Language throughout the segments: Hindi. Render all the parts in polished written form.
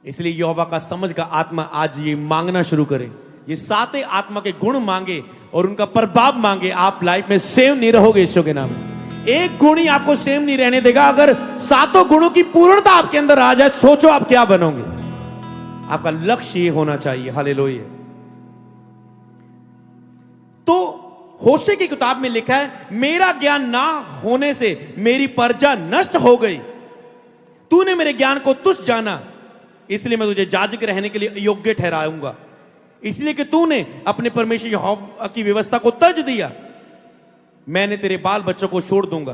इसलिए यहोवा का समझ का आत्मा आज ये मांगना शुरू करें, ये सातों आत्मा के गुण मांगे और उनका प्रभाव मांगे। आप लाइफ में सेम नहीं रहोगे यीशु के नाम में। एक गुण ही आपको सेम नहीं रहने देगा। अगर सातों गुणों की पूर्णता आपके अंदर आ जाए, सोचो आप क्या बनोगे। आपका लक्ष्य ये होना चाहिए। हालेलुया। तो होशे की किताब में लिखा है, मेरा ज्ञान ना होने से मेरी प्रजा नष्ट हो गई। तूने मेरे ज्ञान को तुच्छ जाना, इसलिए मैं तुझे याजक रहने के लिए योग्य ठहराऊंगा। इसलिए कि तूने अपने परमेश्वर यहोवा की व्यवस्था को तज दिया, मैंने तेरे बाल बच्चों को छोड़ दूंगा।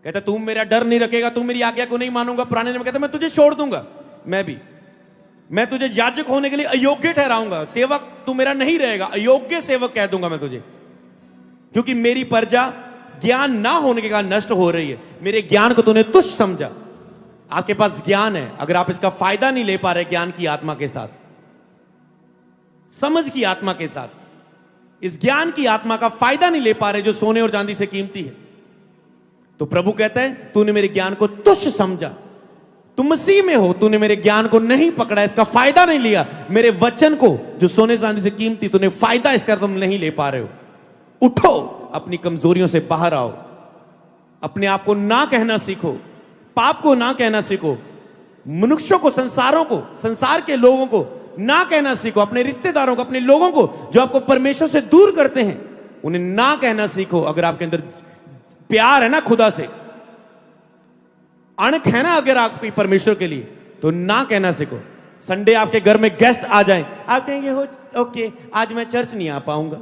कहता तू मेरा डर नहीं रखेगा, तू मेरी आज्ञा को नहीं मानूंगा। पुराने में कहता मैं तुझे छोड़ दूंगा। मैं तुझे याजक होने के लिए अयोग्य ठहराऊंगा। सेवक तू मेरा नहीं रहेगा, अयोग्य सेवक कह दूंगा मैं तुझे, क्योंकि मेरी प्रजा ज्ञान ना होने के कारण नष्ट हो रही है। मेरे ज्ञान को तूने तुच्छ समझा। आपके पास ज्ञान है, अगर आप इसका फायदा नहीं ले पा रहे ज्ञान की आत्मा के साथ, समझ की आत्मा के साथ, इस ज्ञान की आत्मा का फायदा नहीं ले पा रहे जो सोने और चांदी से कीमती है, तो प्रभु कहता है तूने मेरे ज्ञान को तुच्छ समझा। तुम मसीह में हो, तूने मेरे ज्ञान को नहीं पकड़ा, इसका फायदा नहीं लिया। मेरे वचन को जो सोने चांदी से कीमती, तूने फायदा इसका तुम नहीं ले पा रहे हो। उठो, अपनी कमजोरियों से बाहर आओ, अपने आप को ना कहना सीखो, पाप को ना कहना सीखो, मनुष्यों को, संसारों को, संसार के लोगों को ना कहना सीखो, अपने रिश्तेदारों को, अपने लोगों को जो आपको परमेश्वर से दूर करते हैं, उन्हें ना कहना सीखो। अगर आपके अंदर प्यार है ना खुदा से, अणख है ना अगर आपकी परमेश्वर के लिए, तो ना कहना सीखो। संडे आपके घर में गेस्ट आ जाएं, आप कहेंगे हो ओके आज मैं चर्च नहीं आ पाऊंगा।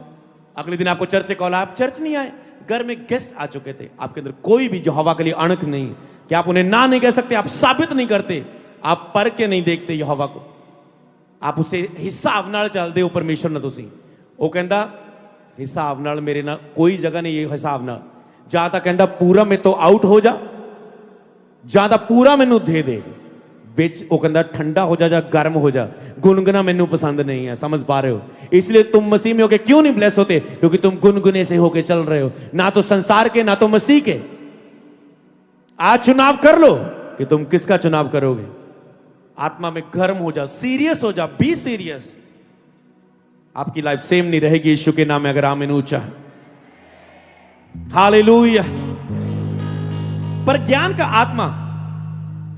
अगले दिन आपको चर्च से कॉल, आप चर्च नहीं आए, घर में गेस्ट आ चुके थे। आपके अंदर कोई भी यहोवा के लिए अणख नहीं है कि आप उन्हें ना नहीं कह सकते, आप साबित नहीं करते, आप पर के नहीं देखते यहोवा को, आप उसे हिसाब नाल चलते हो परमेश्वर ना। तुसी वो कहता हिसाब नाल मेरे ना कोई जगह नहीं, ये हिसाब नाल ज्यादा कहता पूरा में तो आउट हो जा, ज्यादा पूरा मैनू दे दे, बिच वो कहता ठंडा हो जा गर्म हो जा, गुनगुना मैनू पसंद नहीं है। समझ पा रहे हो? इसलिए तुम मसीह में होके क्यों नहीं ब्लेस होते? क्योंकि तुम गुनगुने से होके चल रहे हो, ना तो संसार के ना तो मसीह के। आज चुनाव कर लो कि तुम किसका चुनाव करोगे। आत्मा में गर्म हो जा, सीरियस हो जा, बी सीरियस। आपकी लाइफ सेम नहीं रहेगी यीशु के नाम में। अगर आमीन ऊंचा, हालेलुया। पर ज्ञान का आत्मा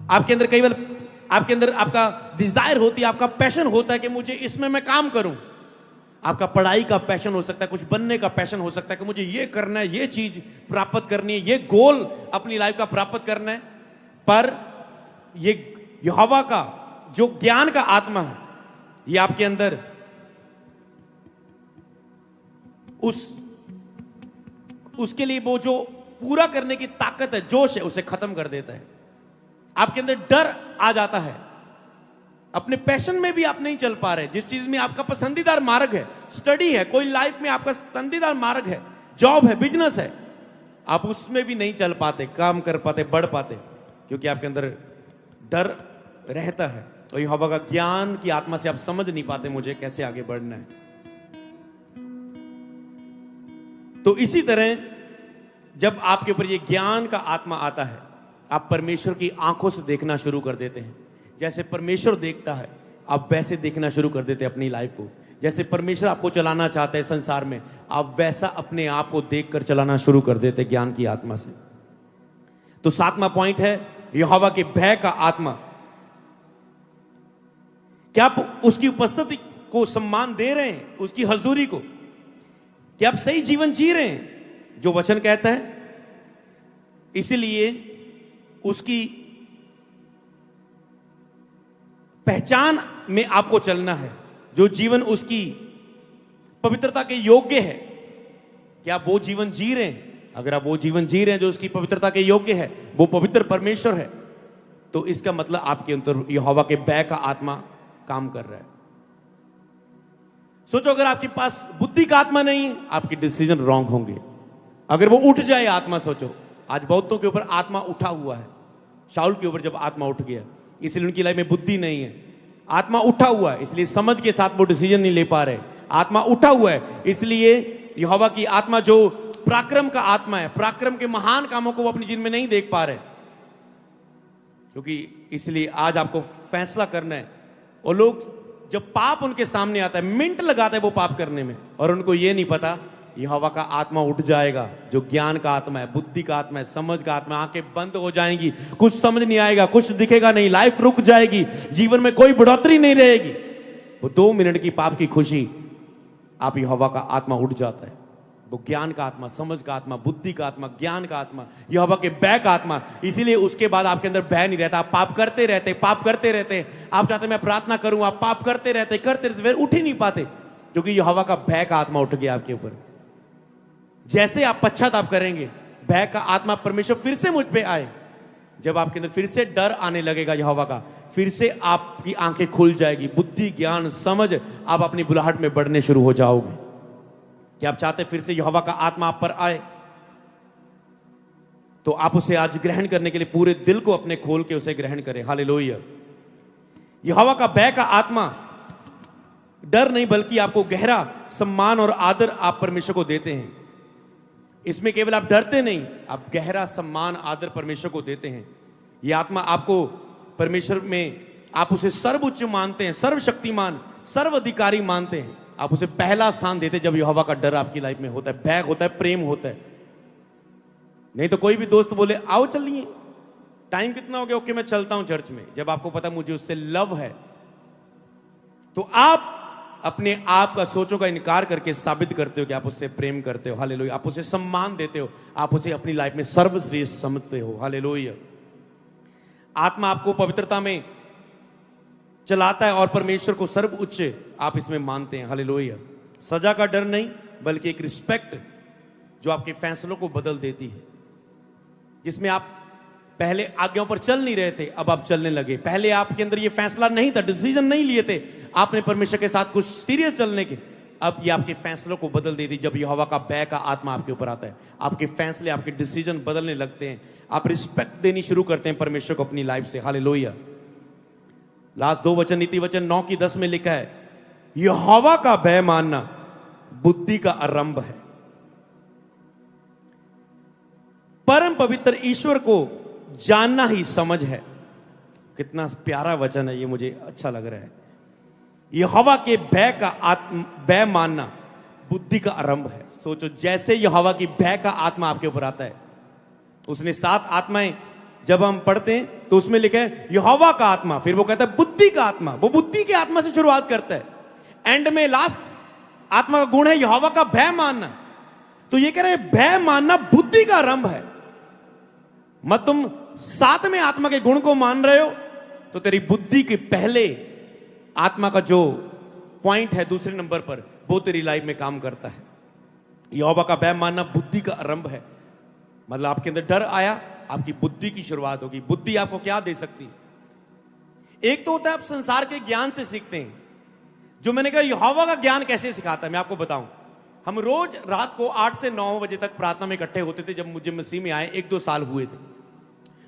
आपके अंदर, कई बार आपके अंदर आपका डिजायर होती है, आपका पैशन होता है कि मुझे इसमें मैं काम करूं। आपका पढ़ाई का पैशन हो सकता है, कुछ बनने का पैशन हो सकता है कि मुझे ये करना है, ये चीज प्राप्त करनी है, ये गोल अपनी लाइफ का प्राप्त करना है। पर ये यहोवा का जो ज्ञान का आत्मा है, ये आपके अंदर उसके लिए वो जो पूरा करने की ताकत है, जोश है, उसे खत्म कर देता है। आपके अंदर डर आ जाता है, अपने पैशन में भी आप नहीं चल पा रहे। जिस चीज में आपका पसंदीदा मार्ग है, स्टडी है, कोई लाइफ में आपका पसंदीदा मार्ग है, जॉब है, बिजनेस है, आप उसमें भी नहीं चल पाते, काम कर पाते, बढ़ पाते, क्योंकि आपके अंदर डर रहता है। तो यहोवा का ज्ञान की आत्मा से आप समझ नहीं पाते मुझे कैसे आगे बढ़ना है। तो इसी तरह जब आपके ऊपर ये ज्ञान का आत्मा आता है, आप परमेश्वर की आंखों से देखना शुरू कर देते हैं। जैसे परमेश्वर देखता है, आप वैसे देखना शुरू कर देते हैं अपनी लाइफ को। जैसे परमेश्वर आपको चलाना चाहते हैं संसार में, आप वैसा अपने आप को देखकर चलाना शुरू कर देते ज्ञान की आत्मा से। तो 7वां पॉइंट है यहोवा के भय का आत्मा। क्या आप उसकी उपस्थिति को सम्मान दे रहे हैं, उसकी हजूरी को? क्या आप सही जीवन जी रहे हैं जो वचन कहता है? इसलिए उसकी पहचान में आपको चलना है। जो जीवन उसकी पवित्रता के योग्य है, क्या आप वो जीवन जी रहे हैं? अगर आप वो जीवन जी रहे हैं जो उसकी पवित्रता के योग्य है, वो पवित्र परमेश्वर है, तो इसका मतलब आपके अंदर यहोवा के भय का आत्मा काम कर रहा है। सोचो, अगर आपके पास बुद्धि का आत्मा नहीं है, आपके डिसीजन रॉन्ग होंगे। अगर वो उठ जाए आत्मा, सोचो आज बहुतों के ऊपर आत्मा उठा हुआ है। शाऊल के ऊपर जब आत्मा उठ गया, इसलिए उनकी लाइफ में बुद्धि नहीं है। आत्मा उठा हुआ है, इसलिए समझ के साथ वो डिसीजन नहीं ले पा रहे। आत्मा उठा हुआ है, इसलिए यहोवा की आत्मा जो पराक्रम का आत्मा है, पराक्रम के महान कामों को वो अपने जीवन में नहीं देख पा रहे। क्योंकि इसलिए आज आपको फैसला करना है। और लोग जब पाप उनके सामने आता है, मिनट लगाता है वो पाप करने में, और उनको ये नहीं पता यहोवा का आत्मा उठ जाएगा, जो ज्ञान का आत्मा है, बुद्धि का आत्मा है, समझ का आत्मा, आंखें बंद हो जाएंगी, कुछ समझ नहीं आएगा, कुछ दिखेगा नहीं, लाइफ रुक जाएगी, जीवन में कोई बढ़ोतरी नहीं रहेगी। वो 2 मिनट की पाप की खुशी, आप यहोवा का आत्मा उठ जाता है। वो ज्ञान का आत्मा, समझ का आत्मा, बुद्धि का आत्मा, ज्ञान का आत्मा, यहोवा के भय का आत्मा। इसीलिए उसके बाद आपके अंदर भय नहीं रहता। आप पाप करते रहते, पाप करते रहते, आप चाहते मैं प्रार्थना करूं, आप पाप करते रहते फिर उठ ही नहीं पाते, क्योंकि यहोवा का भय का आत्मा उठ गया आपके ऊपर। जैसे आप पश्चाताप करेंगे, भय का आत्मा परमेश्वर फिर से मुझ पे आए, जब आपके अंदर फिर से डर आने लगेगा यहोवा का, फिर से आपकी आंखें खुल जाएगी, बुद्धि, ज्ञान, समझ, आप अपनी बुलाहट में बढ़ने शुरू हो जाओगे। कि आप चाहते फिर से यहोवा का आत्मा आप पर आए, तो आप उसे आज ग्रहण करने के लिए पूरे दिल को अपने खोल के उसे ग्रहण करें। हालेलुया। यहोवा का भय का आत्मा डर नहीं, बल्कि आपको गहरा सम्मान और आदर आप परमेश्वर को देते हैं। इसमें केवल आप डरते नहीं, आप गहरा सम्मान आदर परमेश्वर को देते हैं। यह आत्मा आपको परमेश्वर में, आप उसे सर्वोच्च मानते हैं, सर्वशक्तिमान, सर्वाधिकारी मानते हैं। आप उसे पहला स्थान देते जब यहोवा का डर आपकी लाइफ में होता है, भय होता है, प्रेम होता है। नहीं तो कोई भी दोस्त बोले आओ चलिए, टाइम कितना हो गया, ओके मैं चलता हूं चर्च में, जब आपको पता मुझे उससे लव है, तो आप अपने आप का सोचों का इनकार करके साबित करते हो कि आप उससे प्रेम करते हो। हालेलुया। आप उसे सम्मान देते हो, आप उसे अपनी लाइफ में सर्वश्रेष्ठ समझते हो। हालेलुया। आत्मा आपको पवित्रता में चलाता है और परमेश्वर को सर्वोच्च आप इसमें मानते हैं। हालेलुया। सजा का डर नहीं, बल्कि एक रिस्पेक्ट जो आपके फैसलों को बदल देती है, जिसमें आप पहले आज्ञाओं पर चल नहीं रहे थे, अब आप चलने लगे। पहले आपके अंदर ये फैसला नहीं था, डिसीजन नहीं लिए थे आपने परमेश्वर के साथ कुछ सीरियस चलने के, अब ये आपके फैसलों को बदल देती। जब यहोवा का भय का आत्मा आपके ऊपर आता है, आपके फैसले, आपके डिसीजन बदलने लगते हैं, आप रिस्पेक्ट देनी शुरू करते हैं परमेश्वर को अपनी लाइफ से। हालेलुया। लास्ट 2 वचन, नीति वचन 9:10 में लिखा है, यहोवा का भय मानना बुद्धि का आरंभ है, परम पवित्र ईश्वर को जानना ही समझ है। कितना प्यारा वचन है ये, मुझे अच्छा लग रहा है। यहोवा के भय का भय मानना बुद्धि का आरंभ है। सोचो, जैसे यहोवा की भय का आत्मा आपके ऊपर आता है, उसने 7 आत्माएं जब हम पढ़ते हैं तो उसमें लिखा है यहोवा का आत्मा, फिर वो कहता है बुद्धि का आत्मा। वो बुद्धि के आत्मा से शुरुआत करता है, एंड में लास्ट आत्मा का गुण है यहोवा का भय मानना। तो ये कह रहे हैं भय मानना बुद्धि का आरंभ है। मत तुम 7वें आत्मा के गुण को मान रहे हो तो तेरी बुद्धि के पहले आत्मा का जो पॉइंट है दूसरे नंबर पर, वो तेरी लाइफ में काम करता है। यहोवा का भय मानना बुद्धि का आरंभ है। मतलब आपके अंदर डर आया, आपकी बुद्धि की शुरुआत होगी। बुद्धि आपको क्या दे सकती है? एक तो होता है आप संसार के ज्ञान से सीखते हैं, जो मैंने कहा यहोवा का ज्ञान कैसे सिखाता है मैं आपको बताऊं। हम रोज रात को 8 से 9 बजे तक प्रार्थना में इकट्ठे होते थे। जब मुझे मसीह में आए 1-2 साल हुए थे,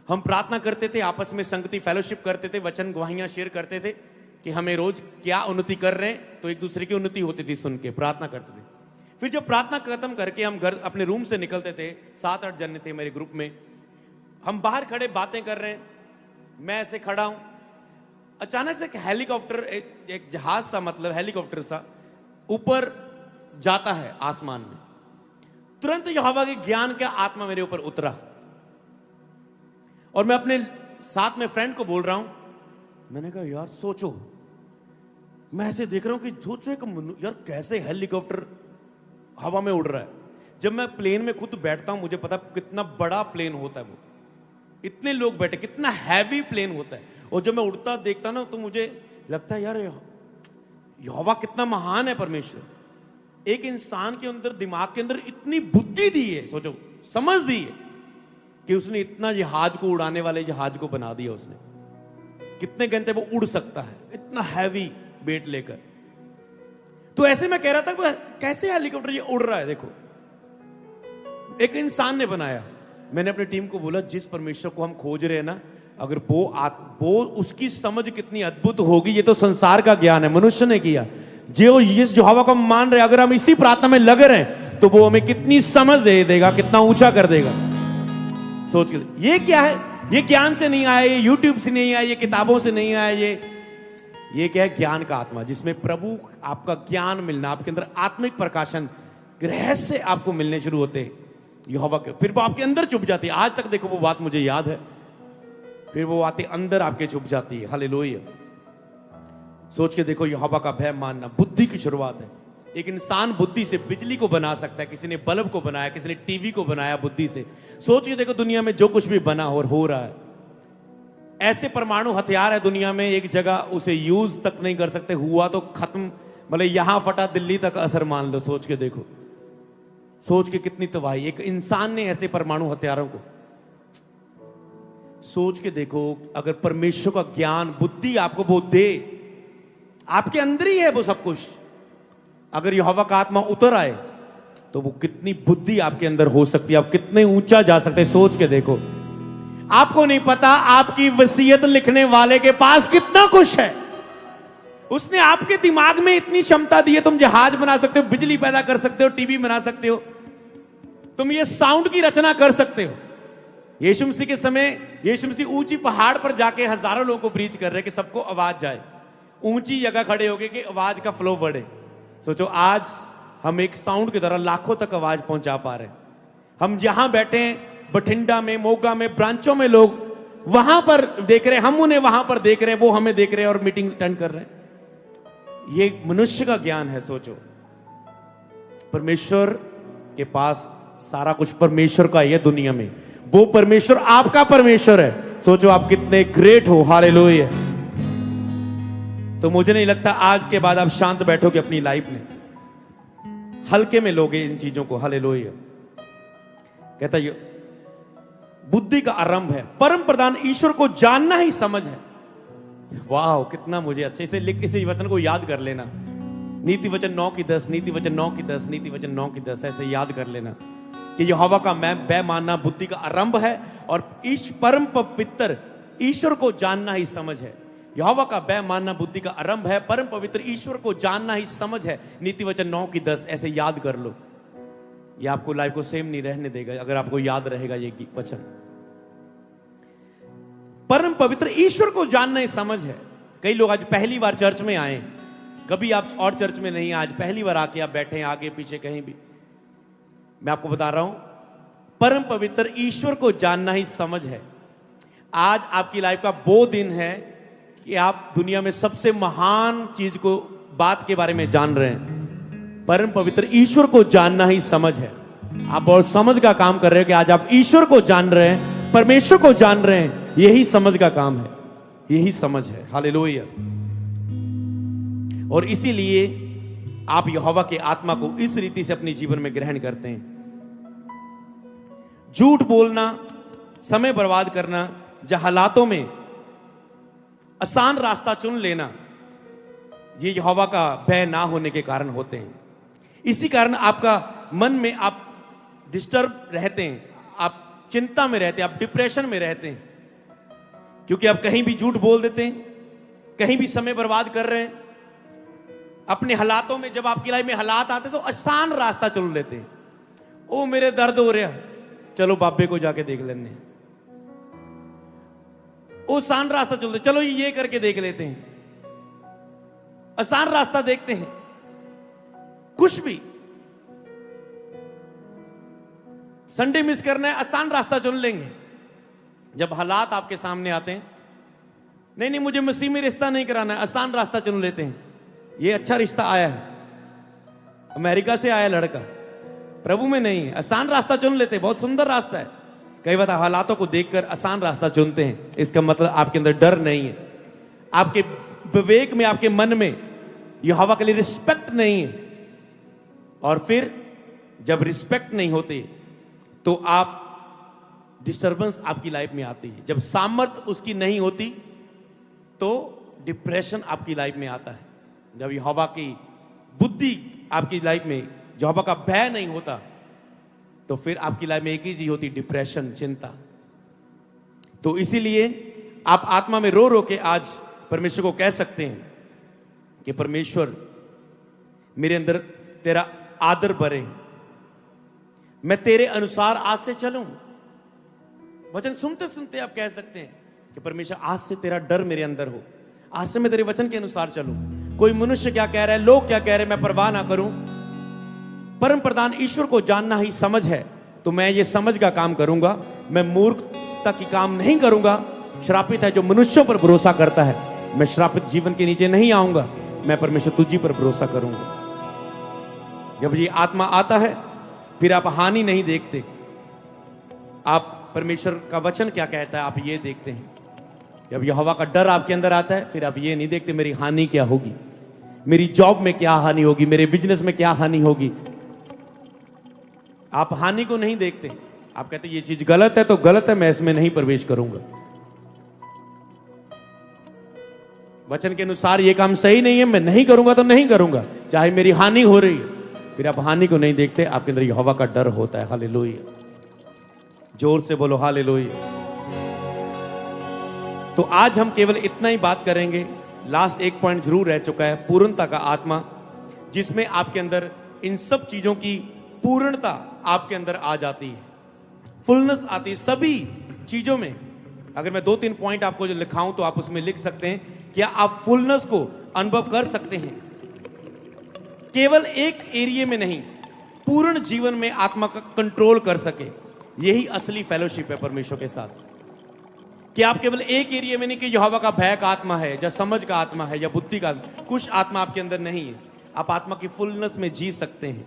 हम प्रार्थना करते थे, आपस में संगति फेलोशिप करते थे, वचन गवाहियां शेयर करते थे कि हमें रोज क्या उन्नति कर रहे हैं, तो एक दूसरे की उन्नति होती थी, सुन के प्रार्थना करते थे। फिर जब प्रार्थना खत्म करके हम घर अपने रूम से निकलते थे, 7-8 जन थे मेरे ग्रुप में, हम बाहर खड़े बातें कर रहे हैं, मैं ऐसे खड़ा हूं, अचानक से एक हेलीकॉप्टर, एक जहाज सा, मतलब हेलीकॉप्टर सा ऊपर जाता है आसमान में। तुरंत यहोवा के ज्ञान का आत्मा मेरे ऊपर उतरा और मैं अपने साथ में फ्रेंड को बोल रहा हूं, मैंने कहा यार सोचो, मैं ऐसे देख रहा हूं कि सोचो एक यार कैसे हेलीकॉप्टर हवा में उड़ रहा है। जब मैं प्लेन में खुद बैठता हूं मुझे पता कितना बड़ा प्लेन होता है, वो इतने लोग बैठे, कितना हैवी प्लेन होता है। और जब मैं उड़ता देखता ना तो मुझे लगता है यार यहोवा कितना महान है परमेश्वर। एक इंसान के अंदर, दिमाग के अंदर इतनी बुद्धि दी है, सोचो समझ दी है कि उसने इतना जहाज को उड़ाने वाले जहाज को बना दिया। उसने कितने घंटे वो उड़ सकता है इतना हैवी वेट लेकर। तो ऐसे मैं कह रहा था कैसे हेलीकॉप्टर ये उड़ रहा है, देखो एक इंसान ने बनाया। मैंने अपनी टीम को बोला जिस परमेश्वर को हम खोज रहे हैं ना, अगर वो उसकी समझ कितनी अद्भुत होगी, ये तो संसार का ज्ञान है, मनुष्य ने किया। जो इस यहोवा को मान रहे, अगर हम इसी प्रार्थना में लगे रहे तो वो हमें कितनी समझ दे देगा, कितना ऊंचा कर देगा। सोच के ये क्या है, ये ज्ञान से नहीं आया, ये यूट्यूब से नहीं आया, ये किताबों से नहीं आया, ये क्या है? ज्ञान का आत्मा, जिसमें प्रभु आपका ज्ञान मिलना, आपके अंदर आत्मिक प्रकाशन, रहस्य आपको मिलने शुरू होते हैं यहोवा के, फिर वो आपके अंदर छुप जाती है। आज तक देखो वो बात मुझे याद है, फिर वो बातें अंदर आपके छुप जाती है। हालेलुया। सोच के देखो, यहोवा का भय मानना बुद्धि की शुरुआत है। एक इंसान बुद्धि से बिजली को बना सकता है, किसी ने बल्ब को बनाया, किसी ने टीवी को बनाया बुद्धि से। सोच के देखो, दुनिया में जो कुछ भी बना और हो रहा है, ऐसे परमाणु हथियार है दुनिया में, एक जगह उसे यूज तक नहीं कर सकते, हुआ तो खत्म, मतलब यहां फटा दिल्ली तक असर मान लो। सोच के देखो, सोच के कितनी तबाही, एक इंसान ने ऐसे परमाणु हथियारों को। सोच के देखो, अगर परमेश्वर का ज्ञान बुद्धि आपको वो दे, आपके अंदर ही है वो सब कुछ, अगर यहोवा का आत्मा उतर आए तो वो कितनी बुद्धि आपके अंदर हो सकती है, आप कितने ऊंचा जा सकते हैं। सोच के देखो, आपको नहीं पता आपकी वसीयत लिखने वाले के पास कितना कुछ है। उसने आपके दिमाग में इतनी क्षमता दी है, तुम जहाज बना सकते हो, बिजली पैदा कर सकते हो, टीवी बना सकते हो, तुम ये साउंड की रचना कर सकते हो। यीशु मसीह के समय यीशु मसीह ऊंची पहाड़ पर जाके हजारों लोगों को प्रीच कर रहे कि सबको आवाज जाए, ऊंची जगह खड़े होके कि आवाज का फ्लो बढ़े। सोचो, आज हम एक साउंड के द्वारा लाखों तक आवाज पहुंचा पा रहे हैं। हम जहां बैठे हैं, बठिंडा में, मोगा में, ब्रांचों में लोग वहां पर देख रहे हैं, हम उन्हें वहां पर देख रहे हैं, वो हमें देख रहे हैं और मीटिंग अटेंड कर रहे हैं। ये मनुष्य का ज्ञान है। सोचो, परमेश्वर के पास सारा कुछ परमेश्वर का है दुनिया में, वो परमेश्वर आपका परमेश्वर है। सोचो आप कितने ग्रेट हो। हालेलुया। तो मुझे नहीं लगता आज के बाद आप शांत बैठोगे अपनी लाइफ में, हल्के में लोगे इन चीजों को। हालेलुया। कहता ये बुद्धि का आरंभ है, परम प्रधान ईश्वर को जानना ही समझ है। वाह, कितना मुझे अच्छे से लिख, इसे वचन को याद कर लेना। नीति वचन 9:10, नीति वचन 9:10, नीति वचन 9:10, ऐसे याद कर लेना कि यहोवा का मैं भय मानना बुद्धि का आरंभ है और परम पवित्र ईश्वर को जानना ही समझ है। यहोवा का भय मानना बुद्धि का आरंभ है, परम पवित्र ईश्वर को जानना ही समझ है। नीति वचन 9:10, ऐसे याद कर लो। ये आपको लाइफ को सेम नहीं रहने देगा अगर आपको याद रहेगा ये वचन। परम पवित्र ईश्वर को जानना ही समझ है। कई लोग आज पहली बार चर्च में आए, कभी आप और चर्च में नहीं, आज पहली बार आके आप बैठे हैं आगे पीछे कहीं भी। मैं आपको बता रहा हूं, परम पवित्र ईश्वर को जानना ही समझ है। आज आपकी लाइफ का वो दिन है कि आप दुनिया में सबसे महान चीज को, बात के बारे में जान रहे हैं। परम पवित्र ईश्वर को जानना ही समझ है। आप बहुत समझ का काम कर रहे हो कि आज आप ईश्वर को जान रहे हैं, परमेश्वर को जान रहे हैं। यही समझ का काम है, यही समझ है। हालेलुया। और इसीलिए आप यहोवा के आत्मा को इस रीति से अपने जीवन में ग्रहण करते हैं। झूठ बोलना, समय बर्बाद करना, जहालातों में आसान रास्ता चुन लेना, ये यहोवा का भय ना होने के कारण होते हैं। इसी कारण आपका मन में आप डिस्टर्ब रहते हैं, आप चिंता में रहते हैं, आप डिप्रेशन में रहते हैं, क्योंकि आप कहीं भी झूठ बोल देते हैं, कहीं भी समय बर्बाद कर रहे हैं अपने हालातों में। जब आपकी लाइफ में हालात आते हैं तो आसान रास्ता चुन लेते हैं। ओ मेरे दर्द हो रहा है, चलो बाबे को जाके देख लेने। वो आसान रास्ता चलते, चलो ये करके देख लेते हैं, आसान रास्ता देखते हैं। कुछ भी संडे मिस करना है, आसान रास्ता चुन लेंगे। जब हालात आपके सामने आते हैं, नहीं नहीं मुझे मसीह में रिश्ता नहीं कराना है, आसान रास्ता चुन लेते हैं। ये अच्छा रिश्ता आया है, अमेरिका से आया लड़का, प्रभु में नहीं है, आसान रास्ता चुन लेते हैं, बहुत सुंदर रास्ता है। कई बार हालातों को देखकर आसान रास्ता चुनते हैं, इसका मतलब आपके अंदर डर नहीं है, आपके विवेक में, आपके मन में यहोवा के लिए रिस्पेक्ट नहीं है। और फिर जब रिस्पेक्ट नहीं होती तो आप डिस्टर्बेंस आपकी लाइफ में आती है। जब सामर्थ्य उसकी नहीं होती तो डिप्रेशन आपकी लाइफ में आता है। जब यहोवा की बुद्धि आपकी लाइफ में, यहोवा का भय नहीं होता, तो फिर आपकी लाइफ में एक ही चीज होती, डिप्रेशन, चिंता। तो इसीलिए आप आत्मा में रो रो के आज परमेश्वर को कह सकते हैं कि परमेश्वर मेरे अंदर तेरा आदर भरे, मैं तेरे अनुसार आज से चलूं। वचन सुनते सुनते आप कह सकते हैं कि परमेश्वर आज से तेरा डर मेरे अंदर हो, आज से मैं तेरे वचन के अनुसार चलूं। कोई मनुष्य क्या कह रहा है, लोग क्या कह रहे हैं, मैं परवाह ना करूं। परम प्रधान ईश्वर को जानना ही समझ है, तो मैं ये समझ का काम करूंगा, मैं मूर्खता की काम नहीं करूंगा। श्रापित है जो मनुष्यों पर भरोसा करता है, मैं श्रापित जीवन के नीचे नहीं आऊंगा, मैं परमेश्वर तुझी पर भरोसा करूंगा। जब ये आत्मा आता है फिर आप हानि नहीं देखते, आप परमेश्वर का वचन क्या कहता है आप ये देखते हैं। जब यहोवा का डर आपके अंदर आता है फिर आप ये नहीं देखते मेरी हानि क्या होगी, मेरी जॉब में क्या हानि होगी, मेरे बिजनेस में क्या हानि होगी। आप हानि को नहीं देखते, आप कहते ये चीज गलत है तो गलत है, मैं इसमें नहीं प्रवेश करूंगा। वचन के अनुसार ये काम सही नहीं है, मैं नहीं करूंगा तो नहीं करूंगा, चाहे मेरी हानि हो रही है। फिर आप हानि को नहीं देखते, आपके अंदर यहोवा का डर होता है। हालेलुया, जोर से बोलो हालेलुया। तो आज हम केवल इतना ही बात करेंगे। लास्ट एक पॉइंट जरूर रह चुका है, पूर्णता का आत्मा, जिसमें आपके अंदर इन सब चीजों की पूर्णता आपके अंदर आ जाती है, फुलनेस आती है सभी चीजों में। अगर मैं 2-3 पॉइंट आपको जो लिखाऊं तो आप उसमें लिख सकते हैं, क्या आप फुलनेस को अनुभव कर सकते हैं? केवल एक एरिया में नहीं, पूर्ण जीवन में आत्मा का कंट्रोल कर सके। यही असली फेलोशिप है परमेश्वर के साथ, कि आप केवल एक एरिया में नहीं कि यहोवा का भय का आत्मा है या समझ का आत्मा है या बुद्धि का, कुछ आत्मा आपके अंदर नहीं है। आप आत्मा की फुलनेस में जी सकते हैं,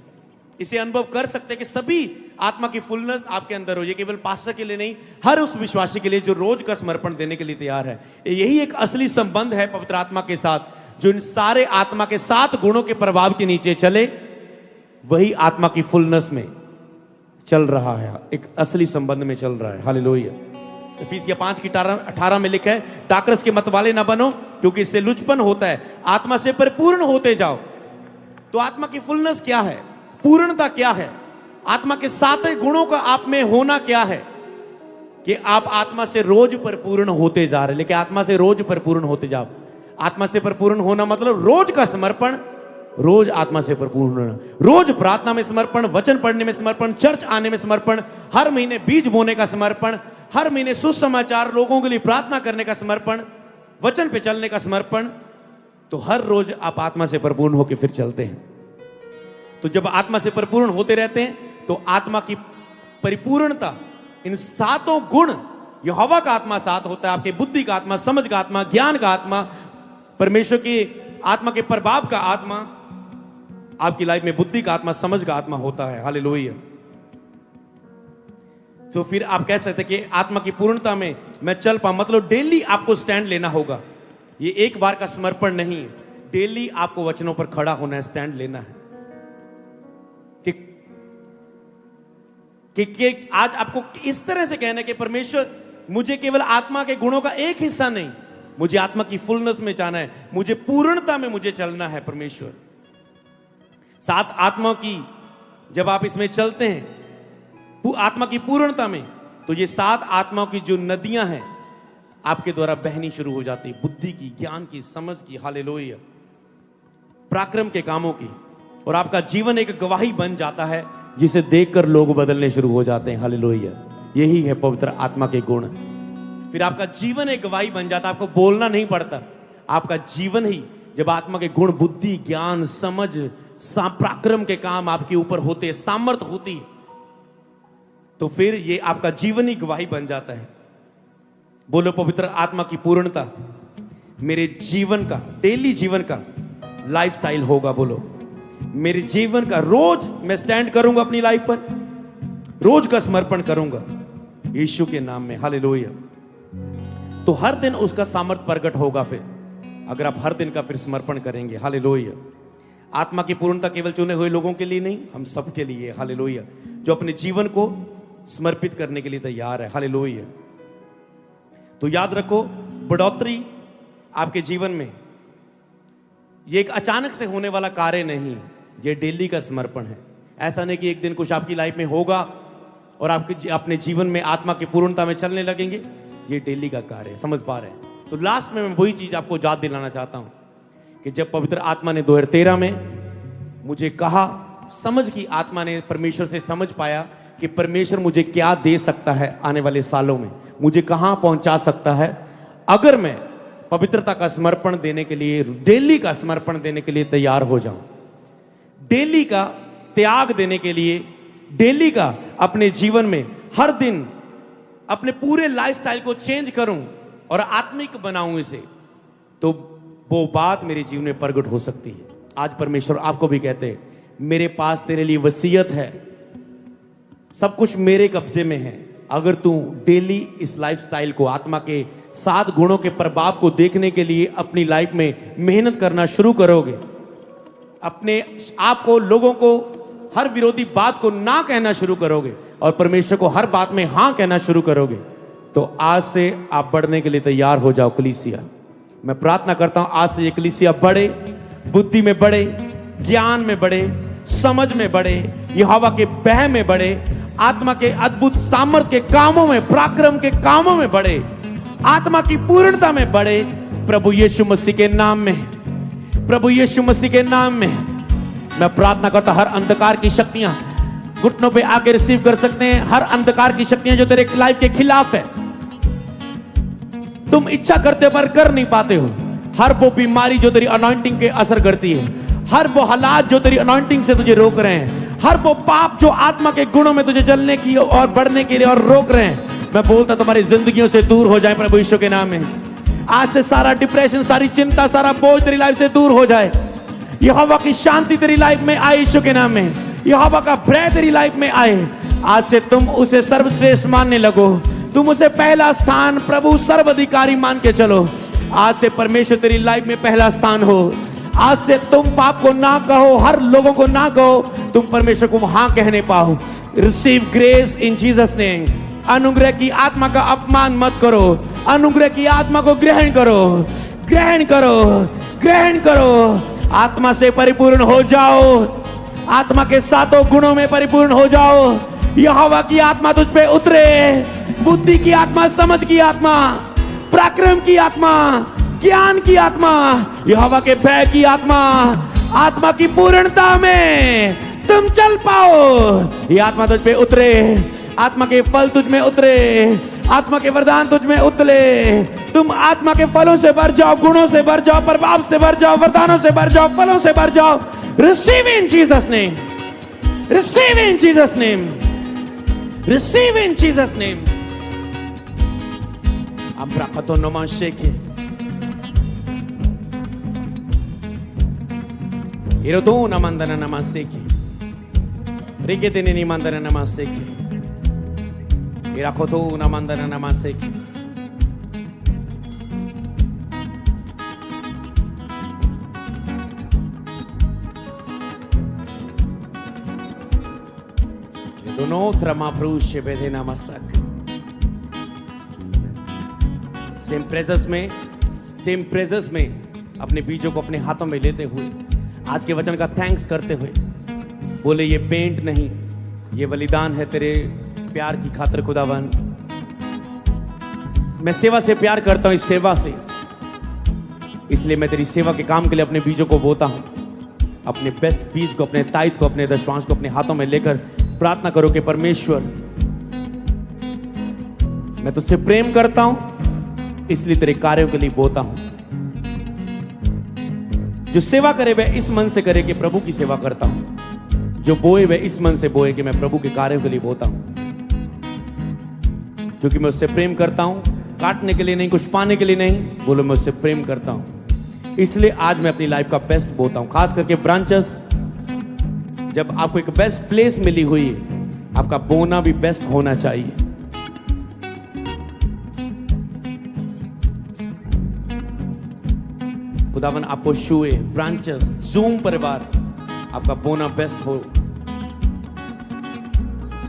इसे अनुभव कर सकते हैं कि सभी आत्मा की फुलनेस आपके अंदर हो। ये केवल पास्टर के लिए नहीं, हर उस विश्वासी के लिए जो रोज का समर्पण देने के लिए तैयार है। यही एक असली संबंध है पवित्र आत्मा के साथ, जो इन सारे आत्मा के 7 गुणों के प्रभाव के नीचे चले, वही आत्मा की फुलनेस में चल रहा है, एक असली संबंध में चल रहा है। हालेलुया। इफिसियां 5:18 में लिखा है, दाखरस के मत वाले ना बनो, क्योंकि इससे लुचपन होता है, आत्मा से परिपूर्ण होते जाओ। तो आत्मा की फुलनेस क्या है, पूर्णता क्या है, आत्मा के 7 गुणों का आप में होना क्या है, कि आप आत्मा से रोज परिपूर्ण होते जा रहे हैं। लेकिन आत्मा से रोज परिपूर्ण होते जाओ। आत्मा से परिपूर्ण होना मतलब रोज का समर्पण, रोज आत्मा से परिपूर्ण होना, रोज प्रार्थना में समर्पण, वचन पढ़ने में समर्पण, चर्च आने में समर्पण, हर महीने बीज बोने का समर्पण, हर महीने सुसमाचार लोगों के लिए प्रार्थना करने का समर्पण, वचन पे चलने का समर्पण। तो हर रोज आप आत्मा से परिपूर्ण होकर फिर चलते हैं। तो जब आत्मा से परिपूर्ण होते रहते हैं तो आत्मा की परिपूर्णता, इन 7 गुण, यहोवा का आत्मा 7 होता है, आपके बुद्धि का आत्मा, समझ का आत्मा, ज्ञान का आत्मा, परमेश्वर की आत्मा के प्रभाव का आत्मा, आपकी लाइफ में बुद्धि का आत्मा, समझ का आत्मा होता है। हालेलुया। तो फिर आप कह सकते हैं कि आत्मा की पूर्णता में मैं चल पाऊं, मतलब डेली आपको स्टैंड लेना होगा। ये एक बार का समर्पण नहीं, डेली आपको वचनों पर खड़ा होना है, स्टैंड लेना है। कि आज आपको इस तरह से कहना है कि परमेश्वर, मुझे केवल आत्मा के गुणों का एक हिस्सा नहीं, मुझे आत्मा की फुलनेस में जाना है, मुझे पूर्णता में मुझे चलना है। परमेश्वर 7 आत्मा की जब आप इसमें चलते हैं, आत्मा की पूर्णता में, तो ये 7 आत्माओं की जो नदियां हैं आपके द्वारा बहनी शुरू हो जाती है, बुद्धि की, ज्ञान की, समझ की, हालेलुया, पराक्रम के कामों की। और आपका जीवन एक गवाही बन जाता है, जिसे देखकर लोग बदलने शुरू हो जाते हैं। हालेलुया। यही है पवित्र आत्मा के गुण। फिर आपका जीवन एक गवाही बन जाता है, आपको बोलना नहीं पड़ता। आपका जीवन ही, जब आत्मा के गुण, बुद्धि, ज्ञान, समझ, पराक्रम के काम आपके ऊपर होते हैं, सामर्थ होती है, तो फिर ये आपका जीवन ही गवाही बन जाता है। बोलो, पवित्र आत्मा की पूर्णता मेरे जीवन का, डेली जीवन का लाइफस्टाइल होगा। बोलो, मेरे जीवन का रोज मैं स्टैंड करूंगा अपनी लाइफ पर, रोज का समर्पण करूंगा यीशु के नाम में। हालेलुया। तो हर दिन उसका सामर्थ प्रकट होगा फिर, अगर आप हर दिन का फिर समर्पण करेंगे। हालेलुया। आत्मा की पूर्णता केवल चुने हुए लोगों के लिए नहीं, हम सब के लिए। हालेलुया। जो अपने जीवन को समर्पित करने के लिए तैयार है। हालेलुया। तो याद रखो, बढ़ोतरी आपके जीवन में ये एक अचानक से होने वाला कार्य नहीं, ये डेली का समर्पण है। ऐसा नहीं कि एक दिन कुछ आपकी लाइफ में होगा और आपके अपने जीवन में आत्मा की पूर्णता में चलने लगेंगे। ये डेली का कार्य है। समझ पा रहे हैं? तो लास्ट में मैं वही चीज आपको याद दिलाना चाहता हूं कि जब पवित्र आत्मा ने 2013 में मुझे कहा, समझ की आत्मा ने, परमेश्वर से समझ पाया कि परमेश्वर मुझे क्या दे सकता है आने वाले सालों में, मुझे कहां पहुंचा सकता है अगर मैं पवित्रता का समर्पण देने के लिए, डेली का समर्पण देने के लिए तैयार हो जाऊं, डेली का त्याग देने के लिए, डेली का अपने जीवन में हर दिन अपने पूरे लाइफस्टाइल को चेंज करूं और आत्मिक बनाऊं इसे, तो वो बात मेरे जीवन में प्रकट हो सकती है। आज परमेश्वर आपको भी कहते हैं, मेरे पास तेरे लिए वसीयत है, सब कुछ मेरे कब्जे में है। अगर तू डेली इस लाइफस्टाइल को, आत्मा के 7 गुणों के प्रभाव को देखने के लिए अपनी लाइफ में मेहनत करना शुरू करोगे, अपने आप को, लोगों को, हर विरोधी बात को ना कहना शुरू करोगे और परमेश्वर को हर बात में हां कहना शुरू करोगे, तो आज से आप बढ़ने के लिए तैयार हो जाओ कलीसिया। मैं प्रार्थना करता हूं आज से ये कलीसिया बढ़े, बुद्धि में बढ़े, ज्ञान में बढ़े, समझ में बढ़े, यहोवा के भय में बढ़े, आत्मा के अद्भुत सामर्थ के कामों में, पराक्रम के कामों में बढ़े, आत्मा की पूर्णता में बढ़े, प्रभु यीशु मसीह के नाम में, प्रभु यीशु मसीह के नाम में मैं प्रार्थना करता। हर अंधकार की शक्तियां घुटनों पे आके रिसीव कर सकते हैं। हर अंधकार की शक्तियां जो तेरे लाइफ के खिलाफ है, तुम इच्छा करते पर कर नहीं पाते हो, हर वो बीमारी जो तेरी अनॉइंटिंग के असर करती है, हर वो हालात जो तेरी अनॉइंटिंग से तुझे रोक रहे हैं, हर वो पाप जो आत्मा के गुणों में तुझे जलने की और बढ़ने के लिए और रोक रहे हैं, मैं बोलता तुम्हारी जिंदगियों से दूर हो जाए प्रभु यीशु के नाम में। आज से सारा डिप्रेशन, सारी चिंता, सारा बोझ तेरी लाइफ से दूर हो जाए। यहोवा की शांति तेरी लाइफ में आए यीशु के नाम में, यहोवा का भय तेरी लाइफ में आए। आज से तुम उसे सर्वश्रेष्ठ मानने लगो, तुम उसे पहला स्थान, प्रभु सर्वाधिकारी मान के चलो। आज से परमेश्वर तेरी लाइफ में पहला स्थान हो। आज से तुम पाप को ना कहो, हर लोगों को ना कहो, तुम परमेश्वर को हां कहने पाओ। रिसीव ग्रेस इन जीसस नेम। अनुग्रह की आत्मा का अपमान मत करो, अनुग्रह की आत्मा को ग्रहण करो, ग्रहण करो, ग्रहण करो। आत्मा से परिपूर्ण हो जाओ, आत्मा के 7 गुणों में परिपूर्ण हो जाओ। यहोवा की आत्मा तुझ पे उतरे, बुद्धि की आत्मा, समझ की आत्मा, पराक्रम की आत्मा, ज्ञान की आत्मा, यहोवा के भय की आत्मा, आत्मा की पूर्णता में तुम चल पाओ। ये आत्मा तुझ पे उतरे, आत्मा के फल तुझ में उतरे, आत्मा के वरदान तुझ में उतरे। तुम आत्मा के फलों से भर जाओ, गुणों से भर जाओ, प्रभाव से भर जाओ, वरदानों से भर जाओ, फलों से भर जाओ। Receive in Jesus name, receive in Jesus name, receive in Jesus name. अब्राकतो नमाशेके इरोदो नमंदना नमासेके रिके देने निमंदना नमासेके इराकोतो नमंदना नमासेके। दोनों त्रमा प्रूष्य बेदे नमस्क। सेम प्रेजेंस में अपने बीजों को अपने हाथों में लेते हुए, आज के वचन का थैंक्स करते हुए बोले, ये पेंट नहीं, ये बलिदान है तेरे प्यार की खातिर खुदावन। मैं सेवा से प्यार करता हूं, इस सेवा से, इसलिए मैं तेरी सेवा के काम के लिए अपने बीजों को बोता हूं। अपने बेस्ट बीज को, अपने ताइथ को, अपने दशमांश को अपने हाथों में लेकर प्रार्थना करो कि परमेश्वर, मैं तुझसे प्रेम करता हूं, इसलिए तेरे कार्यों के लिए बोता हूं। जो सेवा करे वह इस मन से करे कि प्रभु की सेवा करता हूं, जो बोए वह इस मन से बोए कि मैं प्रभु के कार्यों के लिए बोता हूं, क्योंकि मैं उससे प्रेम करता हूं। काटने के लिए नहीं, कुछ पाने के लिए नहीं, बोलो मैं उससे प्रेम करता हूं। इसलिए आज मैं अपनी लाइफ का बेस्ट बोता हूं। खास करके ब्रांचेस, जब आपको एक बेस्ट प्लेस मिली हुई है, आपका बोना भी बेस्ट होना चाहिए। खुदावन आपको शुए, ब्रांचेस, जूम परिवार, आपका बोना बेस्ट हो।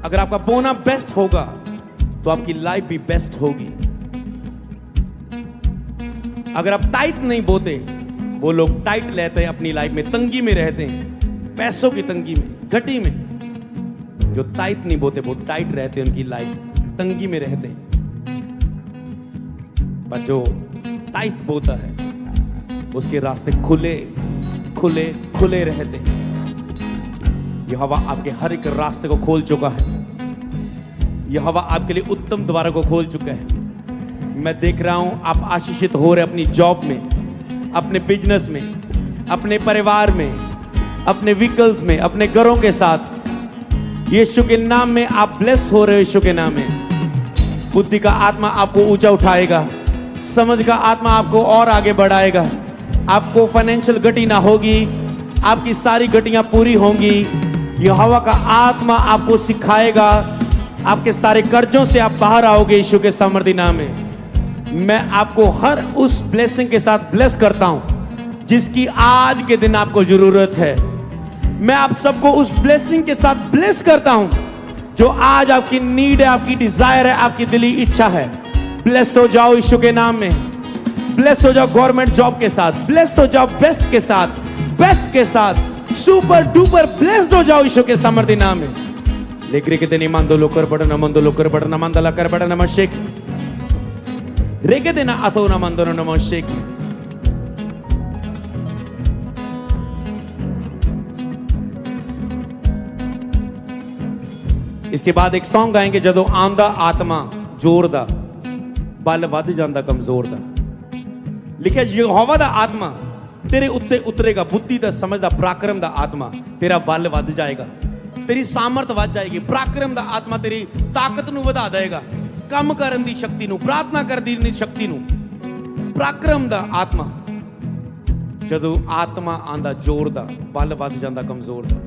अगर आपका बोना बेस्ट होगा तो आपकी लाइफ भी बेस्ट होगी। अगर आप टाइट नहीं बोते, वो लोग टाइट लेते हैं, अपनी लाइफ में तंगी में रहते हैं, पैसों की तंगी में, घटी में। जो टाइट नहीं बोते वो टाइट रहते हैं, उनकी लाइफ तंगी में रहते हैं। पर जो टाइट बोता है उसके रास्ते खुले खुले खुले रहते हैं। यहोवा आपके हर एक रास्ते को खोल चुका है। यह हवा आपके लिए उत्तम द्वारों को खोल चुका है। मैं देख रहा हूं आप आशीषित हो रहे अपनी जॉब में, अपने बिजनेस में, अपने परिवार में, अपने व्हीकल्स में, अपने घरों के साथ। यीशु के नाम में आप ब्लेस हो रहे हो। यीशु के नाम में बुद्धि का आत्मा आपको ऊंचा उठाएगा, समझ का आत्मा आपको और आगे बढ़ाएगा। आपको फाइनेंशियल गति ना होगी, आपकी सारी गतियां पूरी होंगी। यहोवा का आत्मा आपको सिखाएगा, आपके सारे कर्जों से आप बाहर आओगे यीशु के सामर्थी नाम में। मैं आपको हर उस ब्लेसिंग के साथ ब्लेस करता हूं जिसकी आज के दिन आपको जरूरत है। मैं आप सबको उस ब्लेसिंग के साथ ब्लेस करता हूं जो आज आपकी नीड है, आपकी डिजायर है, आपकी दिली इच्छा है। ब्लेस हो जाओ यीशु के नाम में। ब्लेस हो जाओ गवर्नमेंट जॉब के साथ, ब्लेस हो जाओ बेस्ट के साथ, बेस्ट के साथ, सुपर डुपर ब्लेस्ड हो जाओ यीशु के सामर्थी नाम में। लेकर के देने मंदो लोकर बड़ना मंदो लोकर बड़ना मंदला कर बड़ना मशेक रेके देना अथो ना मंदो ना मशेक। इसके बाद एक सॉन्ग गाएंगे, जदों आंदा आत्मा जोर दा बल वध जांदा कमजोर दा। लिखिया यहोवा दा आत्मा तेरे उत्ते उतरेगा, बुद्धि दा समझ दा पराक्रम दा आत्मा तेरा बल वध जाएगा, तेरी सामर्थ वध जाएगी। पराक्रम दा आत्मा तेरी ताकत नूं वधा देगा, काम करन दी शक्ति नूं, प्रार्थना करन दी शक्ति नूं। पराक्रम दा आत्मा जदों आत्मा आंदा जोर दा बल वध जांदा कमजोर दा।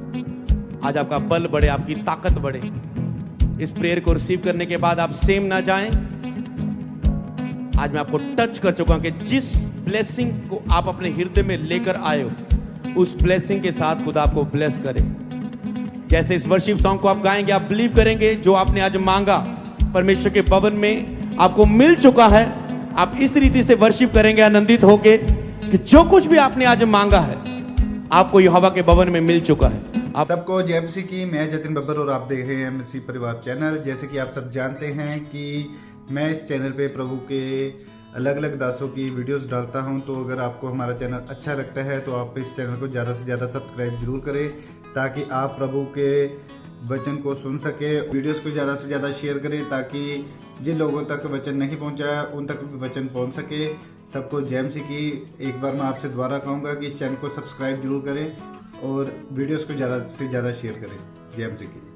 आज आपका बल बढ़े, आपकी ताकत बढ़े। इस प्रेयर को रिसीव करने के बाद आप सेम ना जाएं। आज मैं आपको टच कर चुका हूं कि जिस ब्लेसिंग को आप अपने हृदय में लेकर आए हो, उस ब्लेसिंग के साथ खुदा आपको ब्लेस करे। जैसे इस वर्शिप सॉन्ग को आप गाएंगे, आप बिलीव करेंगे जो आपने आज मांगा परमेश्वर के भवन में आपको मिल चुका है। आप इस रीति से वर्शिप करेंगे आनंदित होके कि जो कुछ भी आपने आज मांगा है आपको यहोवा के भवन में मिल चुका है। आप सबको जय मसीह की। मैं जतिन बब्बर और आप देख रहे हैं मसीह परिवार चैनल। जैसे कि आप सब जानते हैं कि मैं इस चैनल पे प्रभु के अलग अलग दासों की वीडियोस डालता हूं, तो अगर आपको हमारा चैनल अच्छा लगता है तो आप इस चैनल को ज़्यादा से ज़्यादा सब्सक्राइब जरूर करें ताकि आप प्रभु के वचन को सुन सके। वीडियोस को ज़्यादा से ज़्यादा शेयर करें ताकि जिन लोगों तक वचन नहीं पहुंचा उन तक भी वचन पहुंच सके। सबको जय मसीह की। एक बार मैं आपसे दोबारा कहूँगा कि इस चैनल को सब्सक्राइब जरूर करें और वीडियोस को ज़्यादा से ज़्यादा शेयर करें। जय मसीह की।